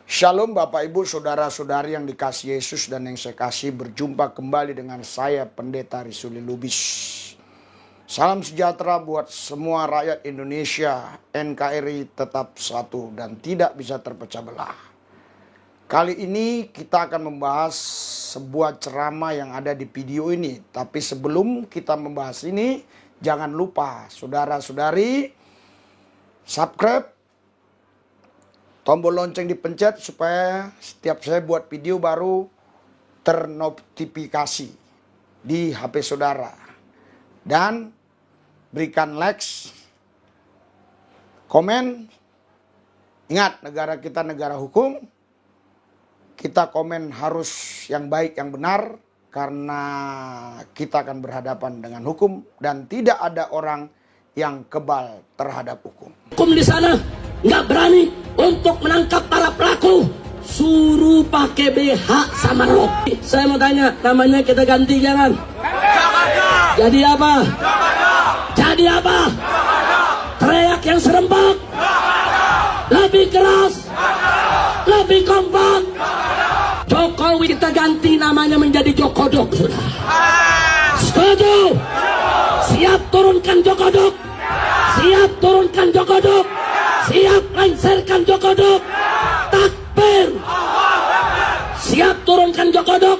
Shalom Bapak Ibu Saudara-saudari yang dikasihi Yesus dan yang saya kasih, berjumpa kembali dengan saya Pendeta Risuli Lubis. Salam sejahtera buat semua rakyat Indonesia. NKRI tetap satu dan tidak bisa terpecah belah. Kali ini kita akan membahas sebuah ceramah yang ada di video ini. Tapi sebelum kita membahas ini, jangan lupa saudara-saudari subscribe, tombol lonceng dipencet supaya setiap saya buat video baru ternotifikasi di HP saudara. Dan berikan likes, komen. Ingat, negara kita negara hukum. Kita komen harus yang baik, yang benar. Karena kita akan berhadapan dengan hukum. Dan tidak ada orang yang kebal terhadap hukum. Hukum di sana nggak berani untuk menangkap para pelaku, suruh pakai BH sama rok. Saya mau tanya, namanya kita ganti jangan? Jakarta. Jadi apa? Jakarta. Jadi apa? Jakarta. Teriak yang serempak. Jakarta. Lebih keras. Jakarta. Lebih kompak. Jakarta. Jokowi kita ganti namanya menjadi Jokodok. Setuju? Siap turunkan Jokodok. Siap turunkan Jokodok. Siap lengserkan Jokodok. Takbir. Siap turunkan Jokodok.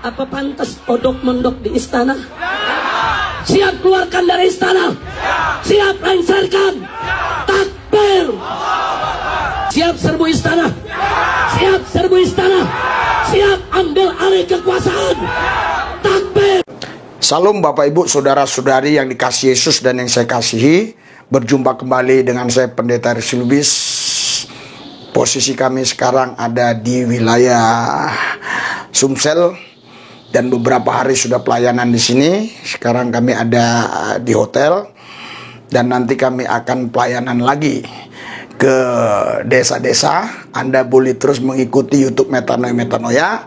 Apa pantas odok mondok di istana? Siap keluarkan dari istana. Siap lengserkan. Takbir. Siap serbu istana. Siap serbu istana. Siap ambil alih kekuasaan. Takbir. Salam Bapak Ibu Saudara-saudari yang dikasihi Yesus dan yang saya kasihi. Berjumpa kembali dengan saya Pendeta Risuli Lubis. Posisi kami sekarang ada di wilayah Sumsel dan beberapa hari sudah pelayanan di sini. Sekarang kami ada di hotel dan nanti kami akan pelayanan lagi ke desa-desa. Anda boleh terus mengikuti YouTube Metanoia.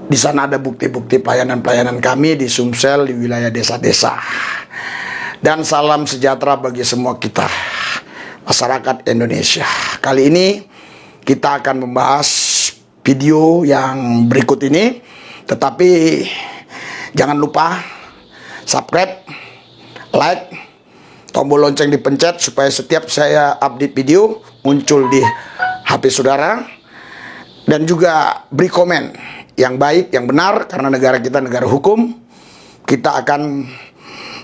Di sana ada bukti-bukti pelayanan-pelayanan kami di Sumsel, di wilayah desa-desa. Dan salam sejahtera bagi semua kita, masyarakat Indonesia. Kali ini kita akan membahas video yang berikut ini. Tetapi jangan lupa subscribe, like, tombol lonceng dipencet supaya setiap saya update video muncul di HP saudara. Dan juga beri komen yang baik, yang benar, karena negara kita negara hukum. Kita akan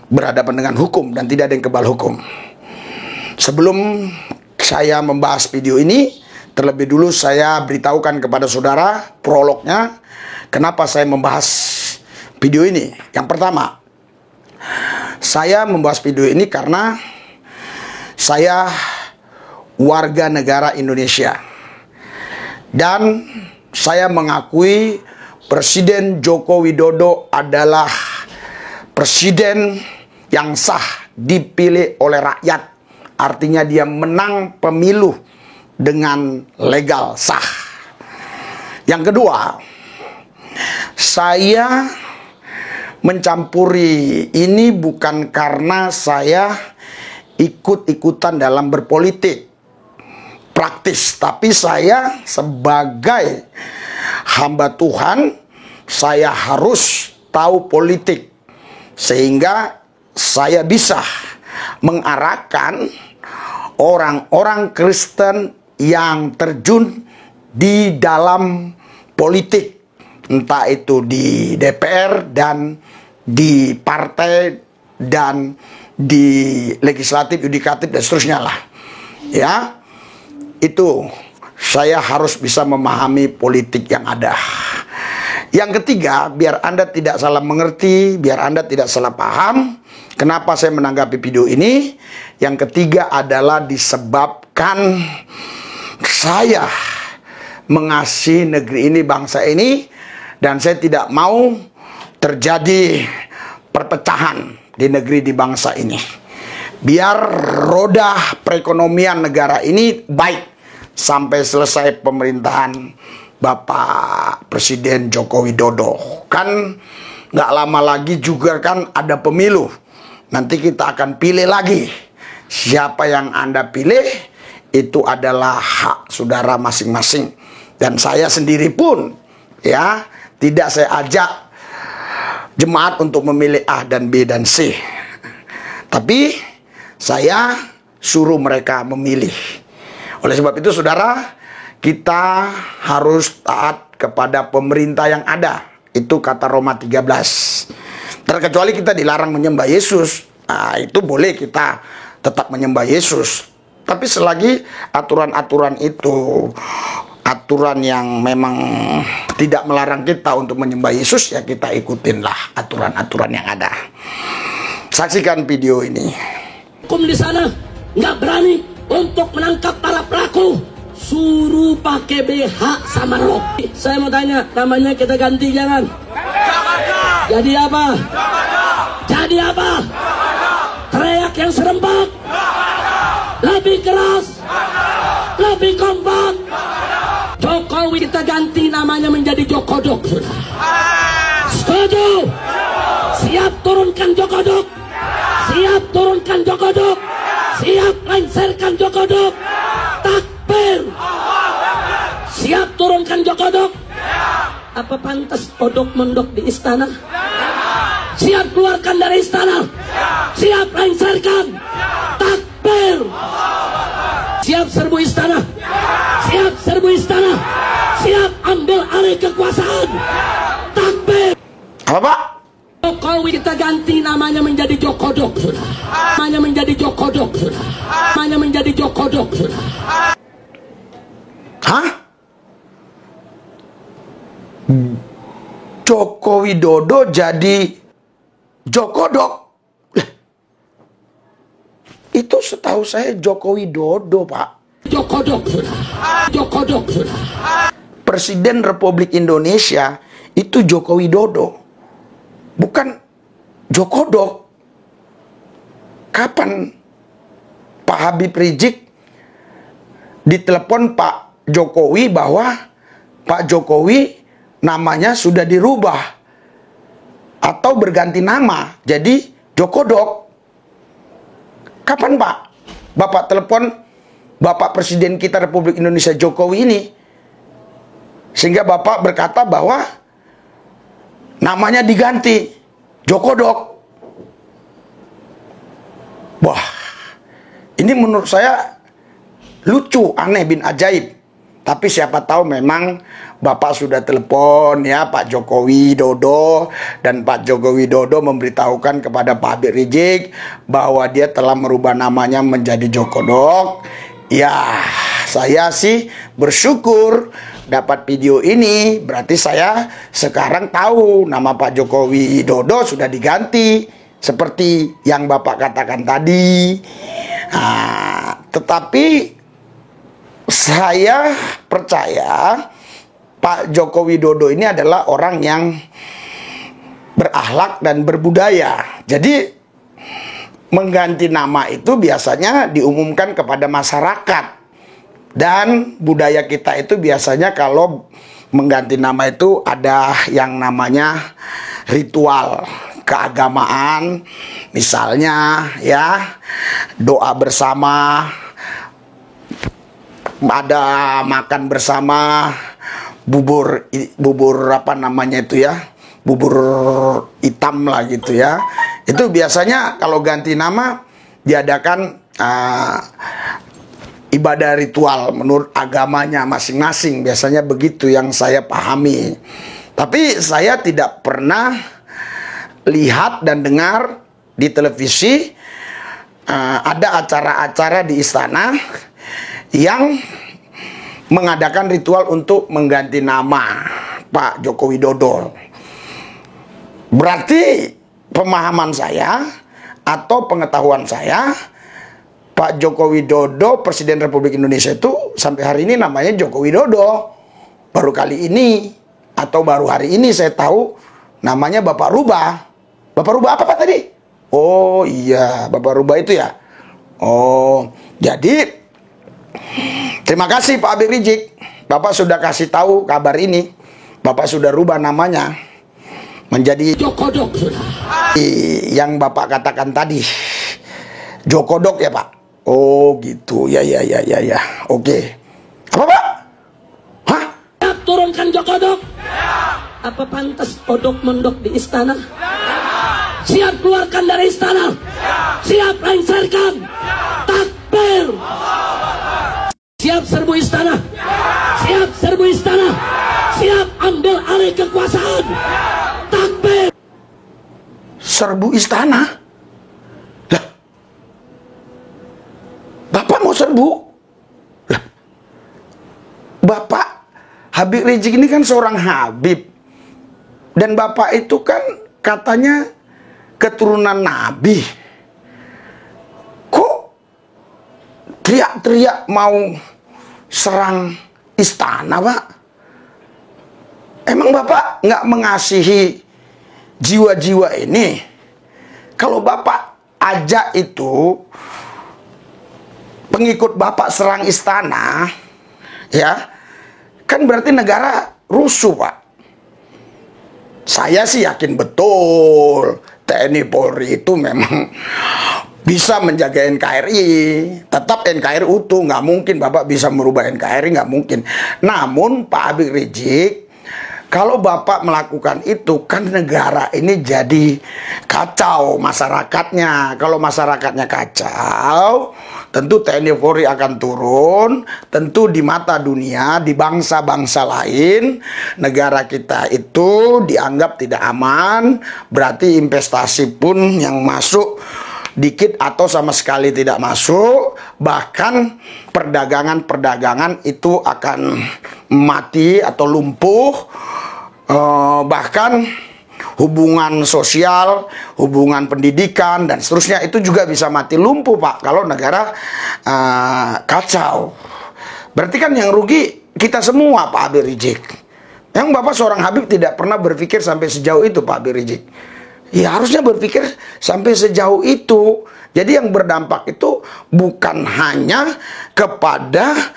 berhadapan dengan hukum dan tidak ada yang kebal hukum. Sebelum saya membahas video ini, terlebih dulu saya beritahukan kepada saudara prolognya kenapa saya membahas video ini. Yang pertama, saya membahas video ini karena saya warga negara Indonesia dan saya mengakui Presiden Joko Widodo adalah presiden yang sah dipilih oleh rakyat. Artinya dia menang pemilu dengan legal, sah. Yang kedua, saya mencampuri ini bukan karena saya ikut-ikutan dalam berpolitik praktis, tapi saya sebagai hamba Tuhan, saya harus tahu politik sehingga saya bisa mengarahkan orang-orang Kristen yang terjun di dalam politik, entah itu di DPR dan di partai dan di legislatif, yudikatif dan seterusnya lah. Ya, itu saya harus bisa memahami politik yang ada. Yang ketiga, biar Anda tidak salah mengerti, biar Anda tidak salah paham, kenapa saya menanggapi video ini. Yang ketiga adalah disebabkan saya mengasihi negeri ini, bangsa ini, dan saya tidak mau terjadi perpecahan di negeri, di bangsa ini. Biar roda perekonomian negara ini baik sampai selesai pemerintahan Bapak Presiden Joko Widodo. Kan nggak lama lagi juga kan ada pemilu. Nanti kita akan pilih lagi. Siapa yang Anda pilih, itu adalah hak saudara masing-masing. Dan saya sendiri pun ya tidak saya ajak jemaat untuk memilih A dan B dan C. Tapi saya suruh mereka memilih. Oleh sebab itu saudara, kita harus taat kepada pemerintah yang ada. Itu kata Roma 13. Terkecuali kita dilarang menyembah Yesus, nah itu boleh kita tetap menyembah Yesus. Tapi selagi aturan-aturan itu aturan yang memang tidak melarang kita untuk menyembah Yesus, ya kita ikutinlah aturan-aturan yang ada. Saksikan video ini. Hukum di sana nggak berani untuk menangkap para pelaku, suruh pakai BH sama rok. Saya mau tanya, namanya kita ganti jangan? Jadi apa? Jadi apa? Teriak yang serempak, lebih keras, lebih kompak. Jokowi kita ganti namanya menjadi Jokodok. Setuju? Siap turunkan Jokodok. Siap turunkan Jokodok. Siap lengserkan Jokodok. Takbir. Siap turunkan Jokodok. Apa pantas kodok mondok di istana? Siap keluarkan dari istana. Siap lengserkan. Takbir. Siap serbu istana. Siap serbu istana. Siap ambil alih kekuasaan. Takbir. Apa Pak? Jokowi kita ganti namanya menjadi Jokodok. Namanya menjadi Jokodok. Namanya menjadi Jokodok. Hah? Joko Widodo jadi Jokodok? Itu setahu saya Joko Widodo, Pak. Jokodok. Jokodok. Presiden Republik Indonesia itu Joko Widodo, bukan Jokodok. Kapan Pak Habib Rizik ditelepon Pak Jokowi bahwa Pak Jokowi namanya sudah dirubah atau berganti nama jadi Jokodok? Kapan Pak Bapak telepon Bapak Presiden kita Republik Indonesia Jokowi ini sehingga Bapak berkata bahwa namanya diganti Jokodok? Wah, ini menurut saya lucu, aneh bin ajaib. Tapi siapa tahu memang Bapak sudah telepon ya Pak Jokowi Widodo, dan Pak Jokowi Widodo memberitahukan kepada Pak Habib Rizik bahwa dia telah merubah namanya menjadi Jokodok. Ya, saya sih bersyukur dapat video ini, berarti saya sekarang tahu nama Pak Jokowi Widodo sudah diganti seperti yang Bapak katakan tadi. Nah, tetapi saya percaya Pak Joko Widodo ini adalah orang yang berakhlak dan berbudaya. Jadi mengganti nama itu biasanya diumumkan kepada masyarakat. Dan budaya kita itu biasanya kalau mengganti nama itu ada yang namanya ritual keagamaan. Misalnya ya, doa bersama, ada makan bersama, bubur apa namanya itu ya, bubur hitam lah gitu ya. Itu biasanya kalau ganti nama diadakan ibadah ritual menurut agamanya masing-masing, biasanya begitu yang saya pahami. Tapi saya tidak pernah lihat dan dengar di televisi ada acara-acara di istana yang mengadakan ritual untuk mengganti nama Pak Joko Widodo. Berarti pemahaman saya atau pengetahuan saya, Pak Joko Widodo Presiden Republik Indonesia itu sampai hari ini namanya Joko Widodo. Baru kali ini atau baru hari ini saya tahu namanya Bapak Rubah. Bapak Rubah apa Pak tadi? Oh iya, Bapak Rubah itu ya. Oh, jadi terima kasih Pak Habib Rizik. Bapak sudah kasih tahu kabar ini. Bapak sudah rubah namanya menjadi Jokodok. Yang Bapak katakan tadi Jokodok ya Pak. Oh gitu, ya. Oke. Apa Pak? Hah? Siap turunkan Jokodok? Apa pantas kodok mondok di istana? Siap keluarkan dari istana? Siap lengserkan? Takbir! Siap serbu istana? Siap serbu istana? Siap ambil alih kekuasaan? Takbir! Serbu istana? Lah, Bapak mau serbu? Lah, Bapak Habib Rizik ini kan seorang Habib. Dan Bapak itu kan katanya keturunan Nabi. Kok teriak-teriak mau serang istana, Pak? Emang Bapak nggak mengasihi jiwa-jiwa ini? Kalau Bapak ajak itu pengikut Bapak serang istana, ya, kan berarti negara rusuh, Pak. Saya sih yakin betul TNI Polri itu memang bisa menjaga NKRI. Tetap NKRI utuh, nggak mungkin Bapak bisa merubah NKRI, nggak mungkin. Namun Pak Habib Rizik, kalau Bapak melakukan itu, kan negara ini jadi kacau masyarakatnya. Kalau masyarakatnya kacau, tentu TNI Polri akan turun. Tentu di mata dunia, di bangsa-bangsa lain, negara kita itu dianggap tidak aman. Berarti investasi pun yang masuk dikit atau sama sekali tidak masuk. Bahkan perdagangan-perdagangan itu akan mati atau lumpuh. Bahkan hubungan sosial, hubungan pendidikan, dan seterusnya itu juga bisa mati lumpuh, Pak, kalau negara kacau. Berarti kan yang rugi kita semua, Pak Habib Rizik. Yang Bapak seorang Habib tidak pernah berpikir sampai sejauh itu, Pak Habib Rizik. Ya harusnya berpikir sampai sejauh itu. Jadi yang berdampak itu bukan hanya kepada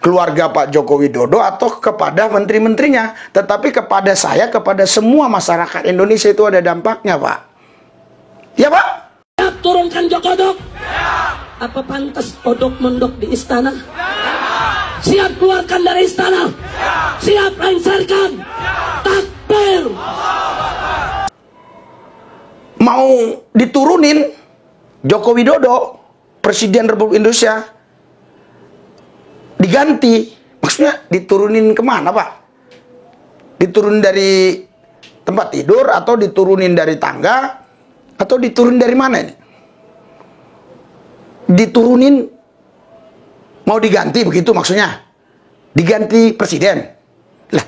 keluarga Pak Joko Widodo atau kepada menteri-menterinya, tetapi kepada saya, kepada semua masyarakat Indonesia itu ada dampaknya, Pak. Ya, Pak? Siap turunkan Jokodok? Apa pantas kodok mondok di istana? Siap keluarkan dari istana? Siap lengserkan? Takbir! Mau diturunin Joko Widodo, Presiden Republik Indonesia, diganti. Maksudnya diturunin kemana, Pak? Diturunin dari tempat tidur, atau diturunin dari tangga, atau diturunin dari mana ini? Diturunin, mau diganti begitu maksudnya? Diganti presiden. Lah,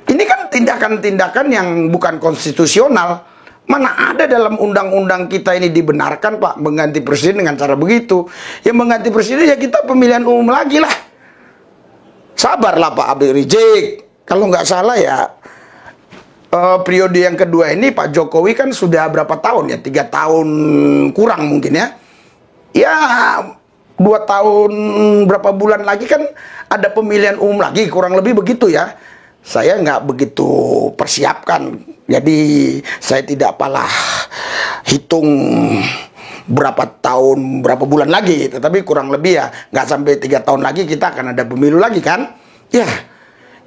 ini kan tindakan-tindakan yang bukan konstitusional. Mana ada dalam undang-undang kita ini dibenarkan, Pak, mengganti presiden dengan cara begitu. Yang mengganti presiden ya kita pemilihan umum lagi lah. Sabarlah Pak Habib Rizik. Kalau nggak salah ya, periode yang kedua ini Pak Jokowi kan sudah berapa tahun ya? 3 tahun kurang mungkin ya. Ya 2 tahun berapa bulan lagi kan ada pemilihan umum lagi, kurang lebih begitu ya. Saya nggak begitu persiapkan, jadi saya tidak apalah hitung berapa tahun, berapa bulan lagi. Tetapi kurang lebih ya nggak sampai 3 tahun lagi kita akan ada pemilu lagi kan?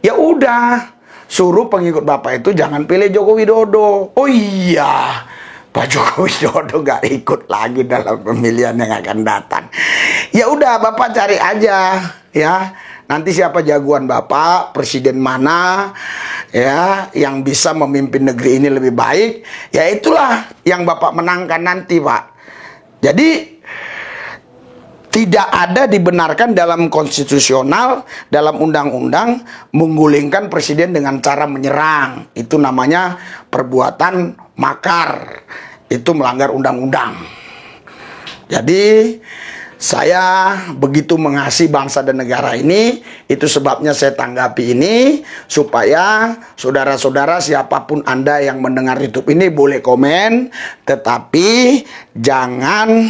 Ya udah, suruh pengikut Bapak itu jangan pilih Joko Widodo. Oh iya, Pak Joko Widodo nggak ikut lagi dalam pemilihan yang akan datang. Ya udah, Bapak cari aja ya. Nanti siapa jagoan Bapak, presiden mana ya yang bisa memimpin negeri ini lebih baik, ya itulah yang Bapak menangkan nanti, Pak. Jadi tidak ada dibenarkan dalam konstitusional, dalam undang-undang menggulingkan presiden dengan cara menyerang. Itu namanya perbuatan makar. Itu melanggar undang-undang. Jadi saya begitu mengasihi bangsa dan negara ini, itu sebabnya saya tanggapi ini, supaya saudara-saudara siapapun Anda yang mendengar YouTube ini boleh komen, tetapi jangan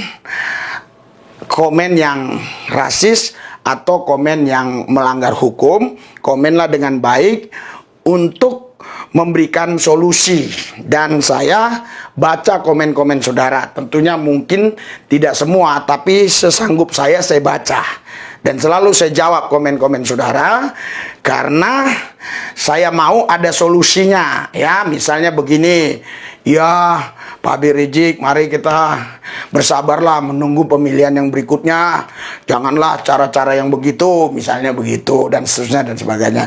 komen yang rasis atau komen yang melanggar hukum. Komenlah dengan baik untuk memberikan solusi, dan saya baca komen-komen saudara. Tentunya mungkin tidak semua, tapi sesanggup saya baca. Dan selalu saya jawab komen-komen saudara, karena saya mau ada solusinya. Ya, misalnya begini, ya Pak Habib Rizik, mari kita bersabarlah menunggu pemilihan yang berikutnya. Janganlah cara-cara yang begitu, misalnya begitu, dan seterusnya dan sebagainya.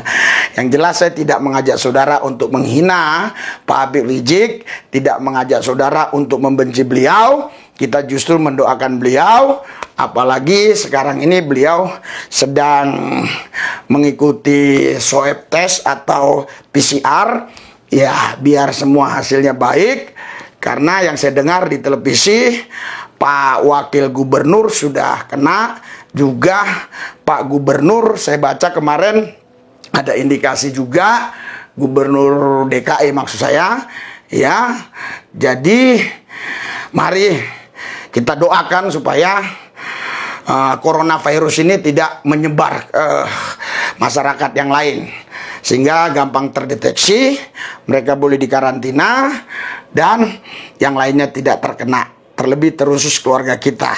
Yang jelas saya tidak mengajak saudara untuk menghina Pak Habib Rizik, tidak mengajak saudara untuk membenci beliau. Kita justru mendoakan beliau, apalagi sekarang ini beliau sedang mengikuti swab test atau PCR. Ya, biar semua hasilnya baik. Karena yang saya dengar di televisi, Pak Wakil Gubernur sudah kena juga. Pak Gubernur, saya baca kemarin ada indikasi juga, Gubernur DKI maksud saya. Ya, jadi mari kita doakan supaya coronavirus ini tidak menyebar ke masyarakat yang lain, sehingga gampang terdeteksi, mereka boleh dikarantina, dan yang lainnya tidak terkena. Terlebih terusus keluarga kita,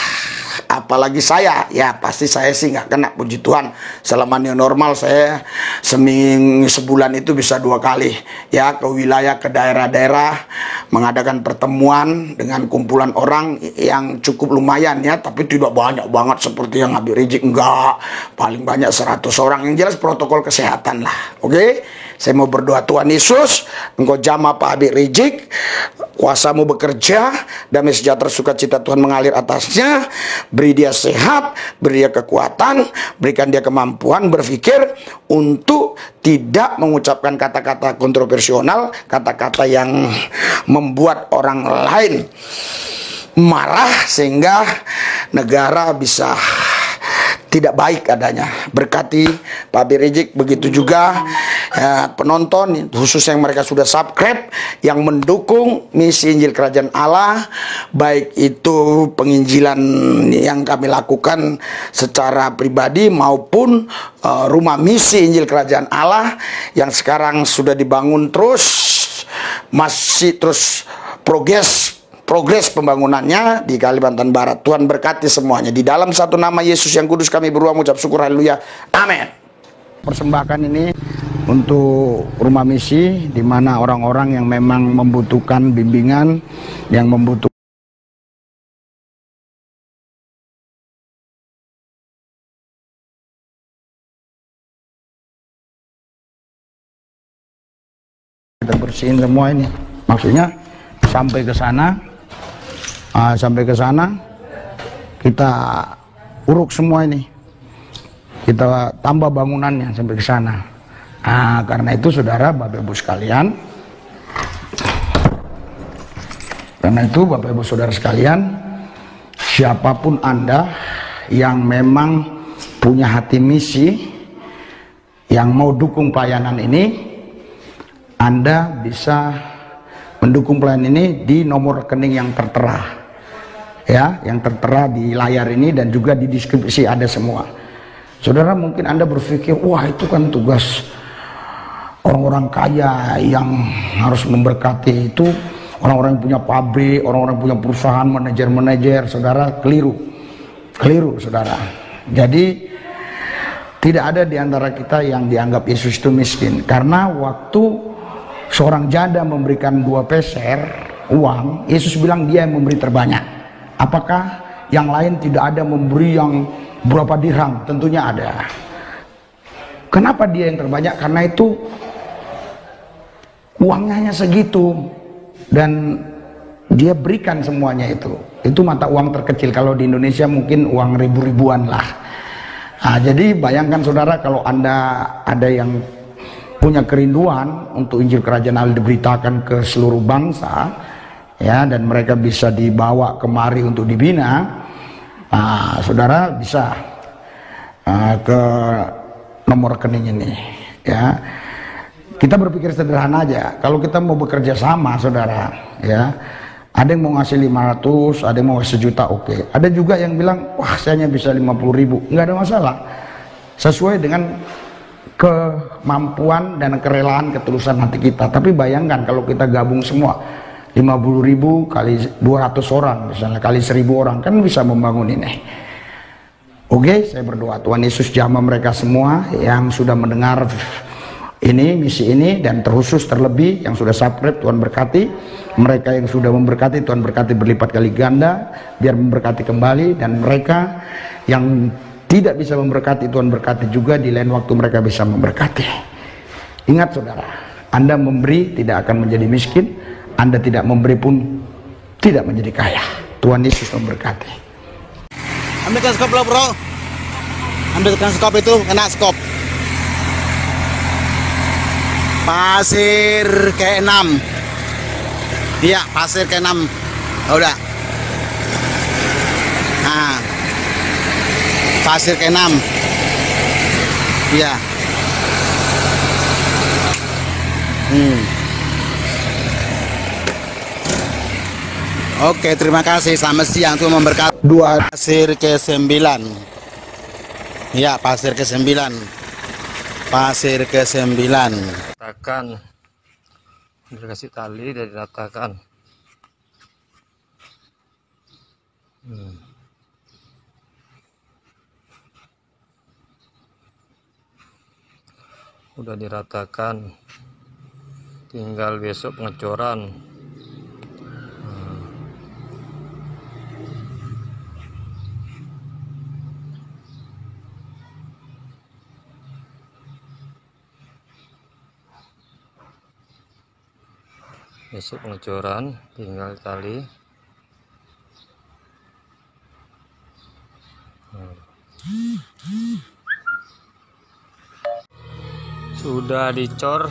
apalagi saya. Ya pasti saya sih nggak kena, puji Tuhan. Selama new normal saya sebulan itu bisa 2 kali ya ke wilayah, ke daerah-daerah, mengadakan pertemuan dengan kumpulan orang yang cukup lumayan ya, tapi tidak banyak banget seperti yang Habib Rizik, enggak, paling banyak 100 orang. Yang jelas protokol kesehatan lah. Oke, saya mau berdoa, Tuhan Yesus, Engkau jamah Pak Habib Rizik, kuasa-Mu bekerja, damai sejahtera sukacita Tuhan mengalir atasnya, beri dia sehat, beri dia kekuatan, berikan dia kemampuan berpikir untuk tidak mengucapkan kata-kata kontroversial, kata-kata yang membuat orang lain marah sehingga negara bisa tidak baik adanya. Berkati Pak Habib Rizik, begitu juga penonton, khususnya yang mereka sudah subscribe, yang mendukung misi Injil Kerajaan Allah, baik itu penginjilan yang kami lakukan secara pribadi maupun rumah misi Injil Kerajaan Allah yang sekarang sudah dibangun terus, masih terus progres pembangunannya di Kalimantan Barat. Tuhan berkati semuanya. Di dalam satu nama Yesus yang kudus kami berdoa, mengucap syukur, haleluya, amin. Persembahkan ini untuk rumah misi, di mana orang-orang yang memang membutuhkan bimbingan, yang membutuhkan kita bersihin semua ini. Maksudnya sampai ke sana kita uruk semua ini, kita tambah bangunannya sampai ke sana. Karena itu saudara, Bapak Ibu sekalian, saudara sekalian, siapapun Anda yang memang punya hati misi, yang mau dukung pelayanan ini, Anda bisa mendukung pelayanan ini di nomor rekening yang tertera. Ya, yang tertera di layar ini dan juga di deskripsi ada semua. Saudara, mungkin Anda berpikir, wah itu kan tugas orang-orang kaya yang harus memberkati, itu orang-orang yang punya pabrik, orang-orang yang punya perusahaan, manajer-manajer. Saudara, keliru saudara. Jadi tidak ada di antara kita yang dianggap Yesus itu miskin, karena waktu seorang janda memberikan 2 peser uang, Yesus bilang dia yang memberi terbanyak. Apakah yang lain tidak ada memberi yang berapa dirham? Tentunya ada. Kenapa dia yang terbanyak? Karena itu uangnya hanya segitu dan dia berikan semuanya itu. Itu mata uang terkecil. Kalau di Indonesia mungkin uang ribu-ribuan lah. Jadi bayangkan saudara, kalau Anda ada yang punya kerinduan untuk Injil Kerajaan Allah diberitakan ke seluruh bangsa, ya, dan mereka bisa dibawa kemari untuk dibina, saudara bisa ke nomor rekening ini. Ya, kita berpikir sederhana aja. Kalau kita mau bekerja sama, saudara, ya, ada yang mau ngasih 500, ada yang mau ngasih 1 juta, oke. Ada juga yang bilang, wah saya hanya bisa 50.000, nggak ada masalah. Sesuai dengan kemampuan dan kerelaan ketulusan hati kita. Tapi bayangkan kalau kita gabung semua 50.000 kali 200 orang misalnya, kali 1.000 orang, kan bisa membangun ini. Oke, saya berdoa Tuhan Yesus jamah mereka semua yang sudah mendengar ini, misi ini, dan terkhusus terlebih yang sudah subscribe, Tuhan berkati. Mereka yang sudah memberkati, Tuhan berkati berlipat kali ganda, biar memberkati kembali. Dan mereka yang tidak bisa memberkati, Tuhan berkati juga, di lain waktu mereka bisa memberkati. Ingat saudara, Anda memberi tidak akan menjadi miskin, Anda tidak memberi pun tidak menjadi kaya. Tuhan Yesus memberkati. Ambilkan skop lo bro, ambilkan skop itu, kena skop. Pasir ke-6. Iya, pasir ke-6. Oh, udah. Nah, pasir ke-6. Iya. Oke, terima kasih. Selamat siang, Tuhan memberkati. Pasir ke-9. Iya, pasir ke-9. Pasir ke-9. Ratakan, dikasih tali dan diratakan. Udah diratakan, tinggal besok pengecoran. Besok pengecoran, tinggal tali. Sudah dicor,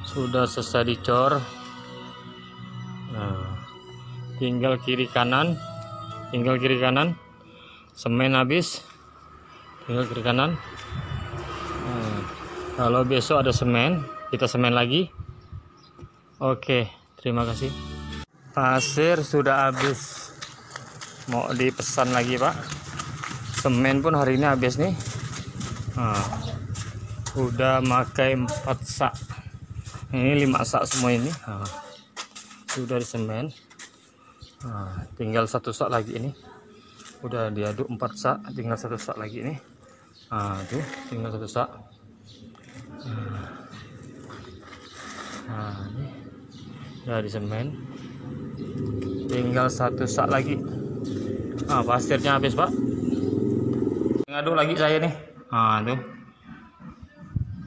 sudah selesai dicor. Tinggal kiri kanan, semen habis, tinggal kiri kanan. Kalau besok ada semen, kita semen lagi. Oke, terima kasih. Pasir sudah habis, mau dipesan lagi Pak. Semen pun hari ini habis nih. Udah pakai 4 sak, ini 5 sak semua ini. Sudah di semen. Tinggal 1 sak lagi ini. Udah diaduk 4 sak, tinggal 1 sak lagi ini. Tuh tinggal 1 sak. Ini udah di semen, tinggal 1 sak lagi. Pasirnya habis Pak, ngaduk lagi saya nih. Tuh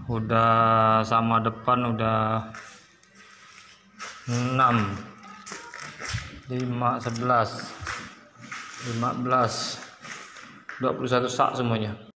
udah sama depan udah 6, 5, 11, 15, 21 sak semuanya.